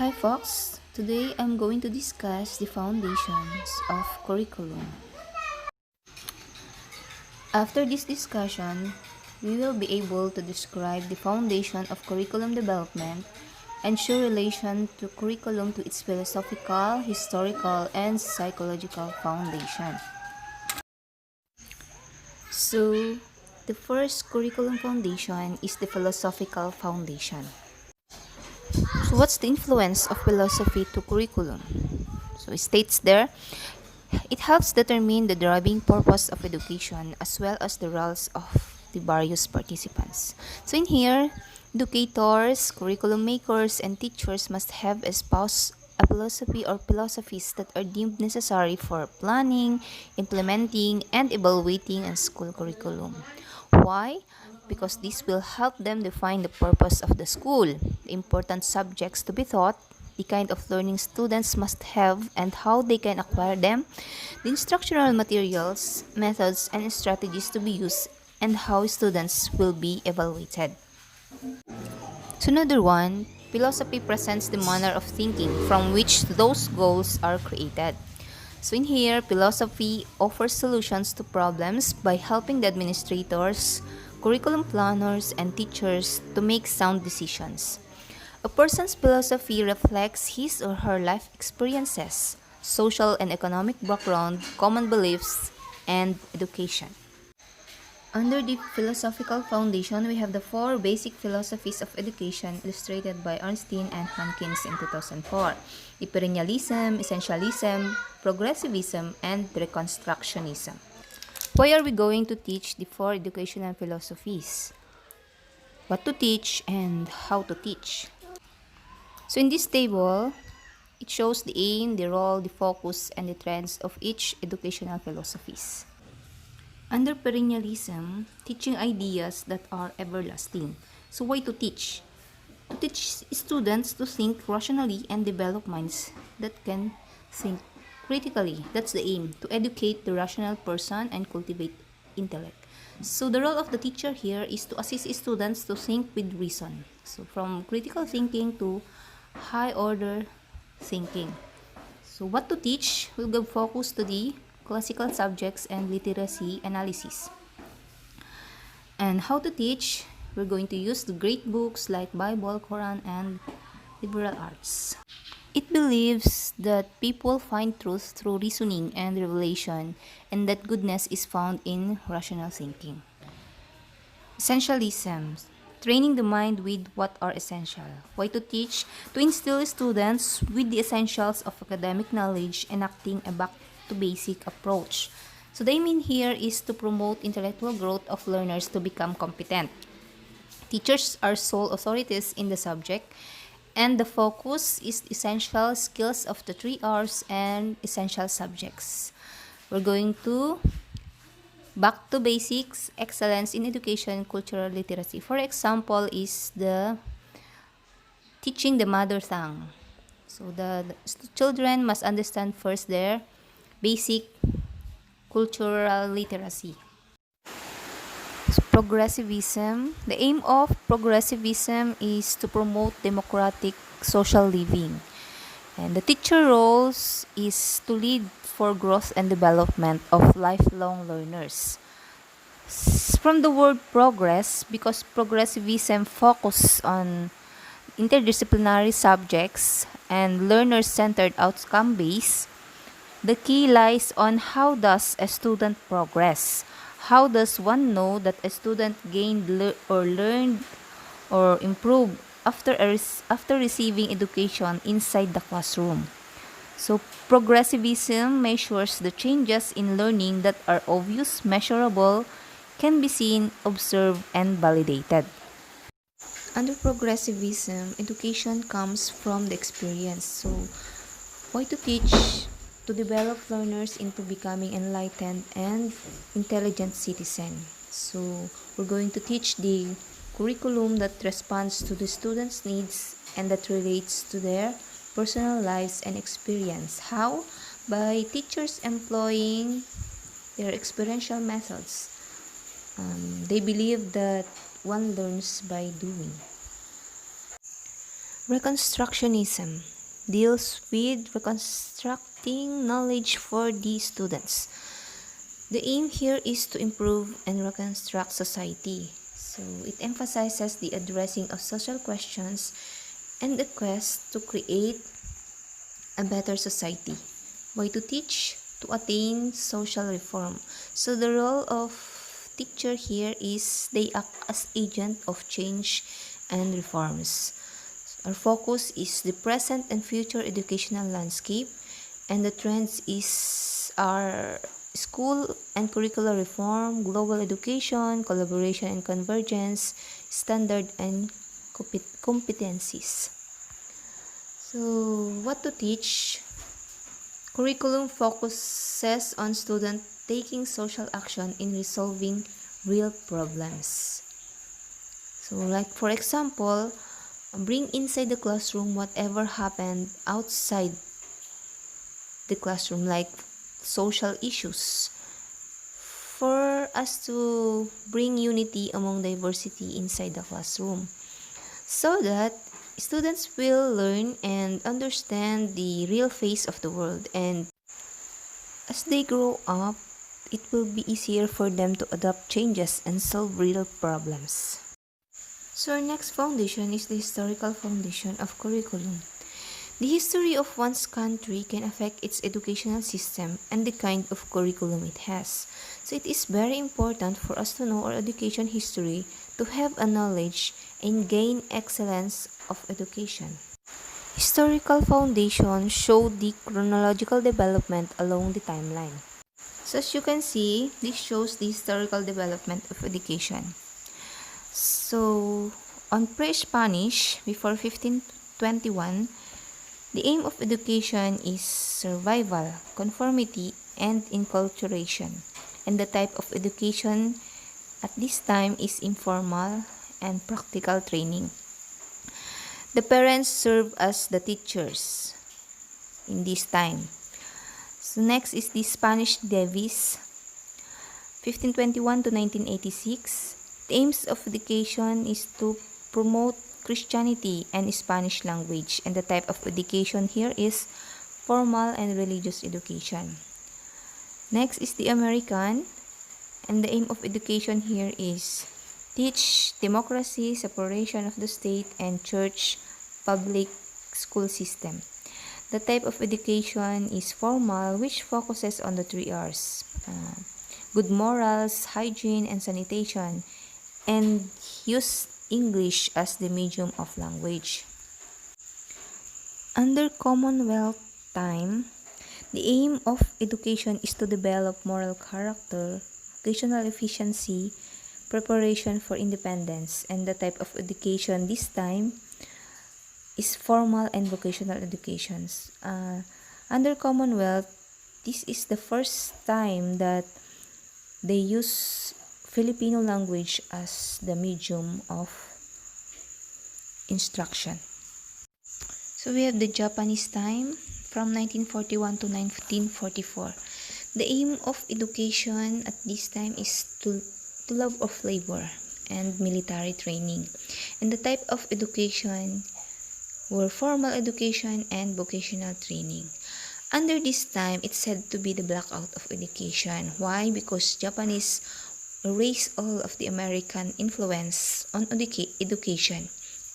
Hi folks, today I'm going to discuss the foundations of curriculum. After this discussion, we will be able to describe the foundation of curriculum development and show relation to curriculum to its philosophical, historical, and psychological foundation. So, the first curriculum foundation is the philosophical foundation. So, what's the influence of philosophy to curriculum? So, it states there, it helps determine the driving purpose of education as well as the roles of the various participants. So, in here, educators, curriculum makers, and teachers must have espoused a philosophy or philosophies that are deemed necessary for planning, implementing, and evaluating a school curriculum. Why? Because this will help them define the purpose of the school, the important subjects to be taught, the kind of learning students must have and how they can acquire them, the instructional materials, methods, and strategies to be used, and how students will be evaluated. So another one, philosophy presents the manner of thinking from which those goals are created. So in here, philosophy offers solutions to problems by helping the administrators, curriculum planners, and teachers to make sound decisions. A person's philosophy reflects his or her life experiences, social and economic background, common beliefs, and education. Under the philosophical foundation, we have the four basic philosophies of education illustrated by Ornstein and Hankins in 2004: the perennialism, essentialism, progressivism, and reconstructionism. Why are we going to teach the four educational philosophies? What to teach and how to teach? So in this table, it shows the aim, the role, the focus, and the trends of each educational philosophies. Under perennialism, teaching ideas that are everlasting. So why to teach? To teach students to think rationally and develop minds that can think critically. That's the aim, to educate the rational person and cultivate intellect. So the role of the teacher here is to assist students to think with reason. So from critical thinking to high order thinking. So what to teach will give focus to the classical subjects and literacy analysis. And how to teach, we're going to use the great books like Bible, Quran, and liberal arts. It believes that people find truth through reasoning and revelation, and that goodness is found in rational thinking. Essentialism, training the mind with what are essential. Why to teach? To instill students with the essentials of academic knowledge, enacting a back to basic approach. So the aim here is to promote intellectual growth of learners to become competent. Teachers are sole authorities in the subject, and the focus is essential skills of the 3 R's and essential subjects. We're going to back to basics, excellence in education, cultural literacy. For example, is the teaching the mother tongue. So the children must understand first their basic cultural literacy. So progressivism. The aim of progressivism is to promote democratic social living. And the teacher roles is to lead for growth and development of lifelong learners. From the word progress, because progressivism focus on interdisciplinary subjects and learner-centered outcome base, the key lies on how does a student progress. How does one know that a student gained or learned or improved after receiving education inside the classroom? So, progressivism measures the changes in learning that are obvious, measurable, can be seen, observed, and validated. Under progressivism, education comes from the experience. So, why to teach? To develop learners into becoming enlightened and intelligent citizens. So, we're going to teach the curriculum that responds to the students' needs and that relates to their personal lives and experience. How? By teachers employing their experiential methods. They believe that one learns by doing. Reconstructionism deals with reconstructing knowledge for the students. The aim here is to improve and reconstruct society. So it emphasizes the addressing of social questions and the quest to create a better society. Why to teach? To attain social reform. So the role of teacher here is they act as agent of change and reforms. Our focus is the present and future educational landscape, and the trends is our school and curricular reform, global education, collaboration and convergence, standard and competencies. So, what to teach? Curriculum focuses on students taking social action in resolving real problems. So, like for example, bring inside the classroom whatever happened outside the classroom, like social issues, for us to bring unity among diversity inside the classroom, so that students will learn and understand the real face of the world, and as they grow up, it will be easier for them to adapt changes and solve real problems. So our next foundation is the historical foundation of curriculum. The history of one's country can affect its educational system and the kind of curriculum it has. So it is very important for us to know our education history to have a knowledge and gain excellence of education. Historical foundation show the chronological development along the timeline. So as you can see, this shows the historical development of education. So on pre-Spanish, before 1521, the aim of education is survival, conformity, and enculturation. And the type of education at this time is informal and practical training. The parents serve as the teachers in this time. So next is the Spanish Devis, 1521 to 1986. The aims of education is to promote Christianity and Spanish language, and the type of education here is formal and religious education. Next is the American, and the aim of education here is teach democracy, separation of the state and church, public school system. The type of education is formal, which focuses on the 3 R's. Good morals, hygiene, and sanitation, and use English as the medium of language. Under Commonwealth time, the aim of education is to develop moral character, vocational efficiency, preparation for independence, and the type of education this time is formal and vocational educations. Under Commonwealth, this is the first time that they use Filipino language as the medium of instruction. So we have the Japanese time from 1941 to 1944. The aim of education at this time is to love of labor and military training. And the type of education were formal education and vocational training. Under this time, it's said to be the blackout of education. Why? Because Japanese erased all of the American influence on education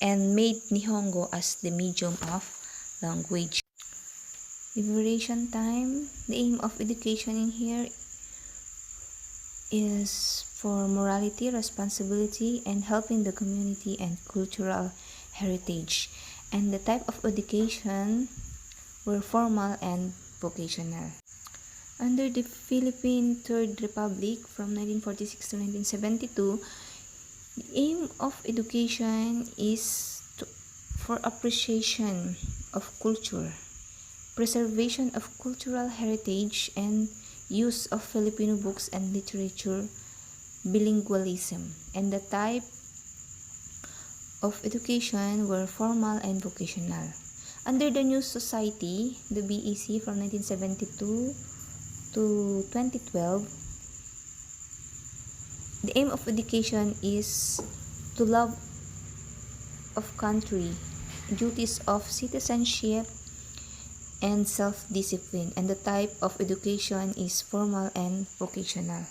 and made Nihongo as the medium of language. Liberation time, the aim of education in here is for morality, responsibility, and helping the community and cultural heritage. And the type of education were formal and vocational. Under the Philippine Third Republic from 1946 to 1972, the aim of education is for appreciation of culture, preservation of cultural heritage, and use of Filipino books and literature, bilingualism. And the type of education were formal and vocational. Under the New Society, the BEC from 1972 to 2012, the aim of education is to love of country duties of citizenship and self-discipline, and the type of education is formal and vocational.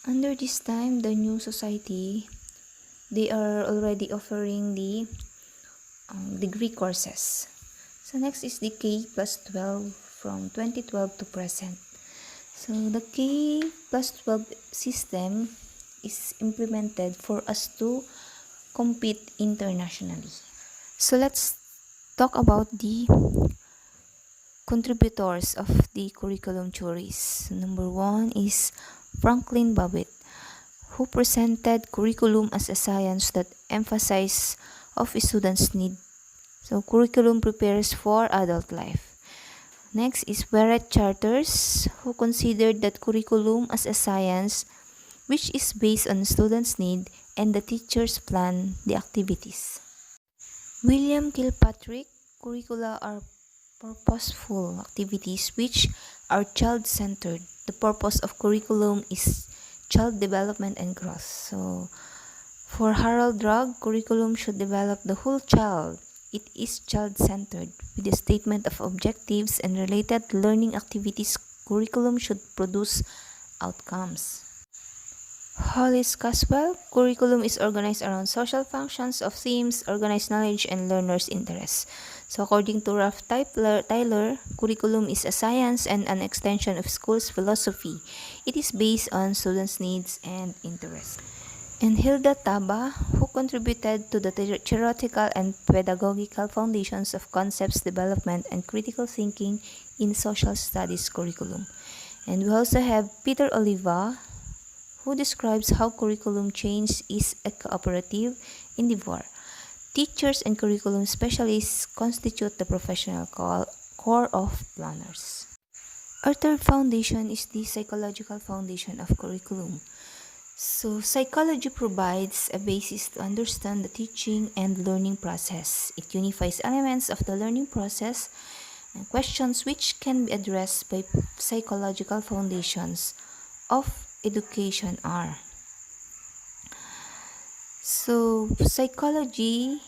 Under this time, the new society, they are already offering the degree courses. So next is the K plus 12 from 2012 to present. So the K plus 12 system is implemented for us to compete internationally. So let's talk about the contributors of the curriculum theories. Number one is Franklin Babbitt, who presented curriculum as a science that emphasizes of students' need. So curriculum prepares for adult life. Next is Barrett Charters, who considered that curriculum as a science which is based on students' need and the teachers plan the activities. William Kilpatrick, curricula are purposeful activities which are child-centered. The purpose of curriculum is child development and growth. So, for Harold Drug, curriculum should develop the whole child. It is child-centered. With the statement of objectives and related learning activities, curriculum should produce outcomes. Hollis Caswell, curriculum is organized around social functions of themes, organized knowledge, and learners' interests. So according to Ralph Tyler, curriculum is a science and an extension of school's philosophy. It is based on students' needs and interests. And Hilda Taba, who contributed to the theoretical and pedagogical foundations of concepts development and critical thinking in social studies curriculum. And we also have Peter Oliva, who describes how curriculum change is a cooperative endeavor. Teachers and curriculum specialists constitute the professional core of planners. Our third foundation is the psychological foundation of curriculum. So, psychology provides a basis to understand the teaching and learning process. It unifies elements of the learning process and questions which can be addressed by psychological foundations of education are. So, psychology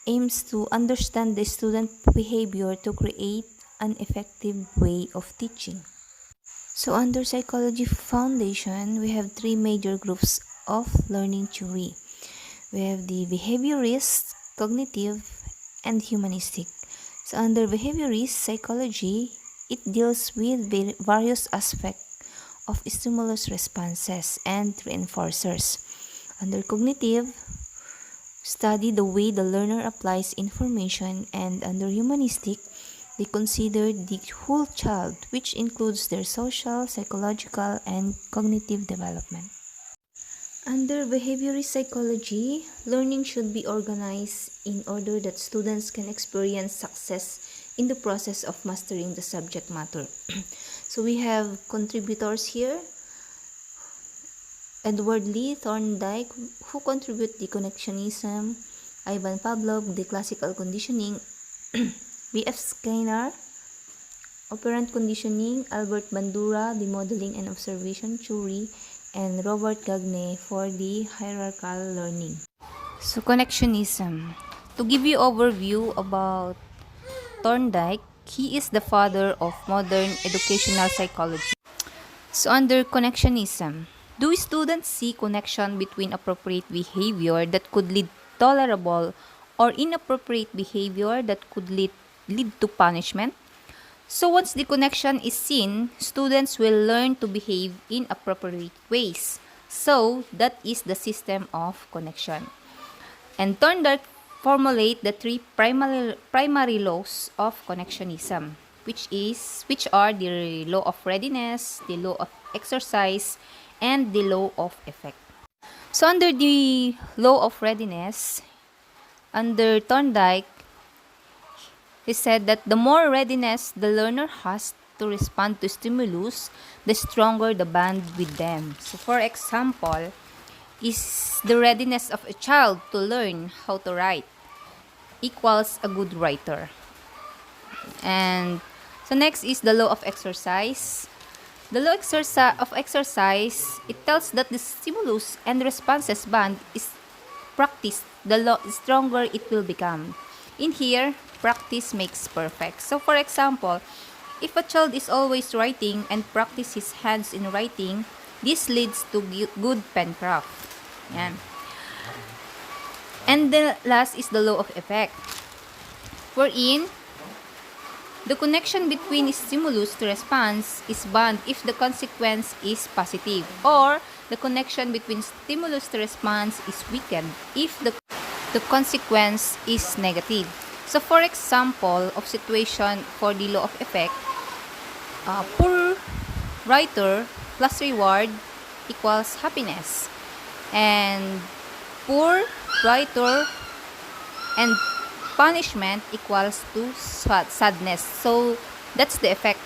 aims to understand the student behavior to create an effective way of teaching. So, under psychology foundation, we have three major groups of learning theory. We have the behaviorist, cognitive, and humanistic. So, under behaviorist psychology, it deals with various aspects of stimulus responses and reinforcers. Under cognitive, study the way the learner applies information, and under humanistic, they consider the whole child, which includes their social, psychological, and cognitive development. Under behaviorist psychology, learning should be organized in order that students can experience success in the process of mastering the subject matter. So we have contributors here. Edward Lee Thorndike, who contribute the connectionism, Ivan Pavlov, the classical conditioning, B.F. Skinner, operant conditioning, Albert Bandura, the modeling and observation theory, and Robert Gagne for the hierarchical learning. So, connectionism. To give you overview about Thorndike, he is the father of modern educational psychology. So, under connectionism, do students see connection between appropriate behavior that could lead tolerable or inappropriate behavior that could lead to punishment? So once the connection is seen, students will learn to behave in appropriate ways. So that is the system of connection. And Thorndike formulate the three primary laws of connectionism, which are the law of readiness, the law of exercise, and the law of effect. So under the law of readiness, under Thorndike, he said that the more readiness the learner has to respond to stimulus, the stronger the bond with them. So for example, is the readiness of a child to learn how to write equals a good writer. And so next is the law of exercise. The law of exercise, it tells that the stimulus and responses bond is practiced, the stronger it will become. In here, practice makes perfect. So for example, if a child is always writing and practice his hands in writing, this leads to good pen craft. Yan. And the last is the law of effect, wherein the connection between stimulus to response is bound if the consequence is positive, or the connection between stimulus to response is weakened if the consequence is negative. So for example of situation for the law of effect, poor writer plus reward equals happiness, and poor writer and punishment equals to sadness. So that's the effect.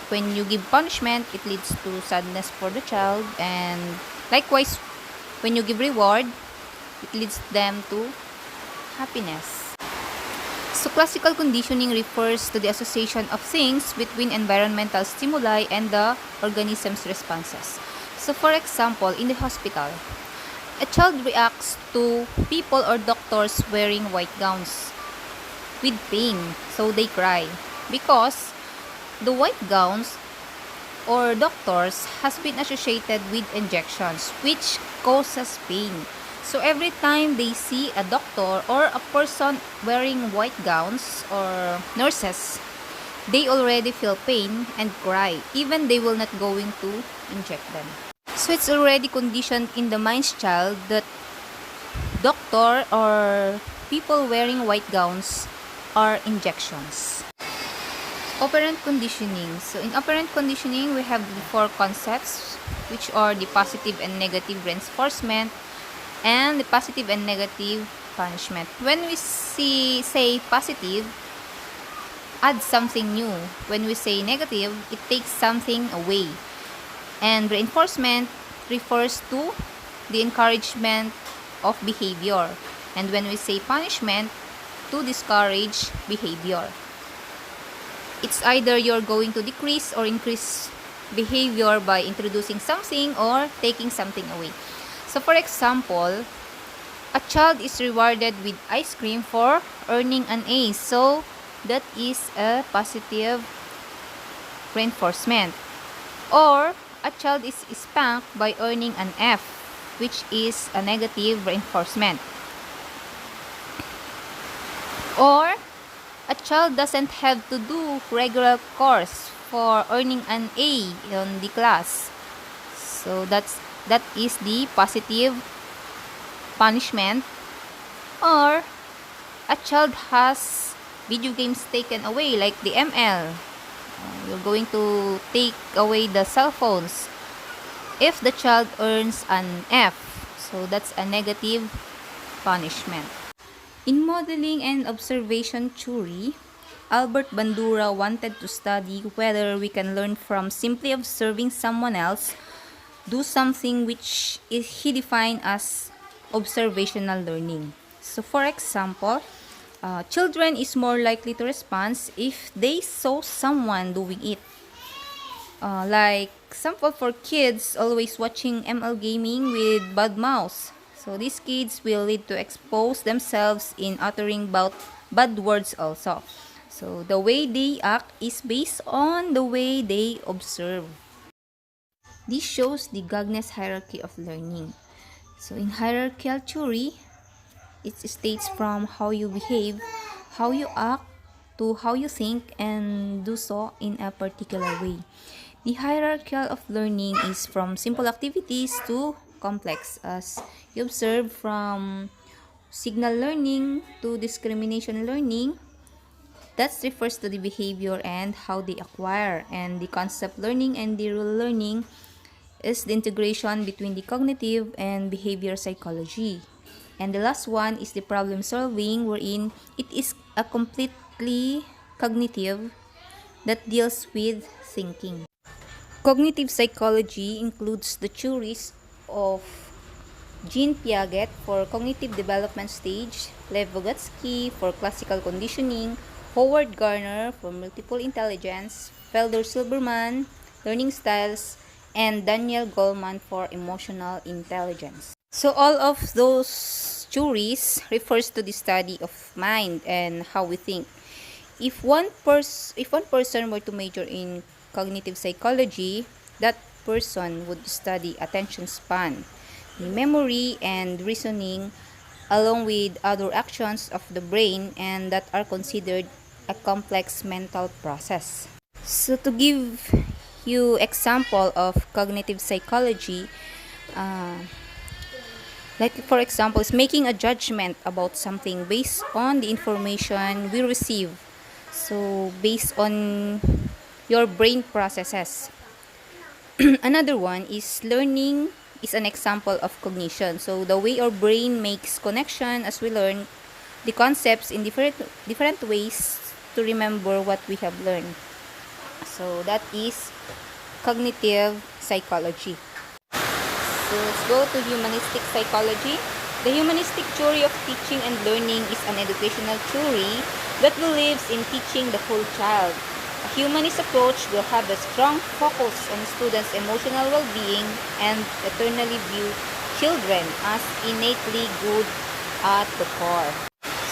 When you give punishment, it leads to sadness for the child, and likewise when you give reward, it leads them to happiness. So classical conditioning refers to the association of things between environmental stimuli and the organism's responses. So for example, in the hospital, a child reacts to people or doctors wearing white gowns with pain, so they cry because the white gowns or doctors has been associated with injections which causes pain. So every time they see a doctor or a person wearing white gowns or nurses, they already feel pain and cry, even they will not going to inject them. So it's already conditioned in the mind's child that doctor or people wearing white gowns are injections. Operant conditioning. So in operant conditioning, we have the four concepts, which are the positive and negative reinforcement and the positive and negative punishment. When we say positive, add something new. When we say negative, it takes something away. And reinforcement refers to the encouragement of behavior. And when we say punishment, to discourage behavior. It's either you're going to decrease or increase behavior by introducing something or taking something away. So for example, a child is rewarded with ice cream for earning an A. So that is a positive reinforcement. Or a child is spanked by earning an F, which is a negative reinforcement. Or a child doesn't have to do regular course for earning an A in the class. So that is the positive punishment. Or a child has video games taken away, like the ML. You're going to take away the cell phones if the child earns an F. So that's a negative punishment. In modeling and observation theory, Albert Bandura wanted to study whether we can learn from simply observing someone else do something which he defined as observational learning. So for example, children is more likely to respond if they saw someone doing it. Like example for kids always watching ML gaming with bad mouse. So these kids will lead to expose themselves in uttering bad words also. So the way they act is based on the way they observe. This shows the Gagnes hierarchy of learning. So in hierarchical theory, it states from how you behave, how you act, to how you think and do so in a particular way. The hierarchical of learning is from simple activities to complex, as you observe from signal learning to discrimination learning. That refers to the behavior and how they acquire, and the concept learning and the rule learning is the integration between the cognitive and behavior psychology. And the last one is the problem solving, wherein it is a completely cognitive that deals with thinking. Cognitive psychology includes the theories of Jean Piaget for cognitive development stage, Lev Vygotsky for classical conditioning, Howard Gardner for multiple intelligence, Felder Silberman, learning styles, and Daniel Goleman for emotional intelligence. So all of those theories refers to the study of mind and how we think. If one person were to major in cognitive psychology, that person would study attention span, the memory and reasoning, along with other actions of the brain and that are considered a complex mental process. So to give you example of cognitive psychology, uh, like for example, is making a judgment about something based on the information we receive. So based on your brain processes. Another one is learning is an example of cognition. So the way our brain makes connection as we learn the concepts in different ways to remember what we have learned. So that is cognitive psychology. So let's go to humanistic psychology. The humanistic theory of teaching and learning is an educational theory that believes in teaching the whole child. A humanist approach will have a strong focus on students' emotional well-being and eternally view children as innately good at the core.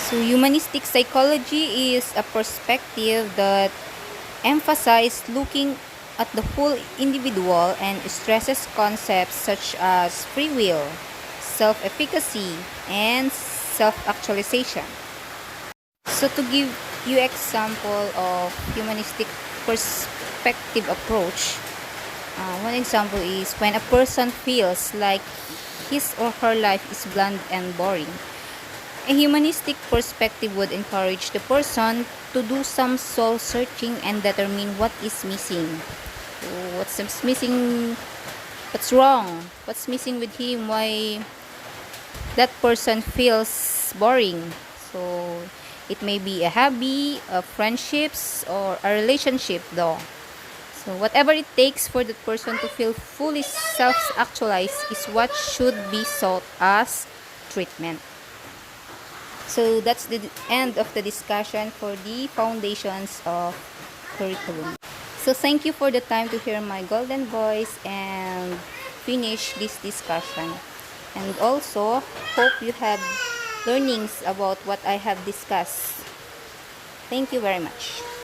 So humanistic psychology is a perspective that emphasizes looking at the whole individual and stresses concepts such as free will, self-efficacy, and self-actualization. So to give you example of humanistic perspective approach, one example is when a person feels like his or her life is bland and boring. A humanistic perspective would encourage the person to do some soul searching and determine what is missing. So what's missing? What's wrong? What's missing with him? Why that person feels boring? So it may be a hobby, a friendships, or a relationship though. So whatever it takes for that person to feel fully self-actualized is what should be sought as treatment. So that's the end of the discussion for the foundations of curriculum. So thank you for the time to hear my golden voice and finish this discussion. And also, hope you have learnings about what I have discussed. Thank you very much.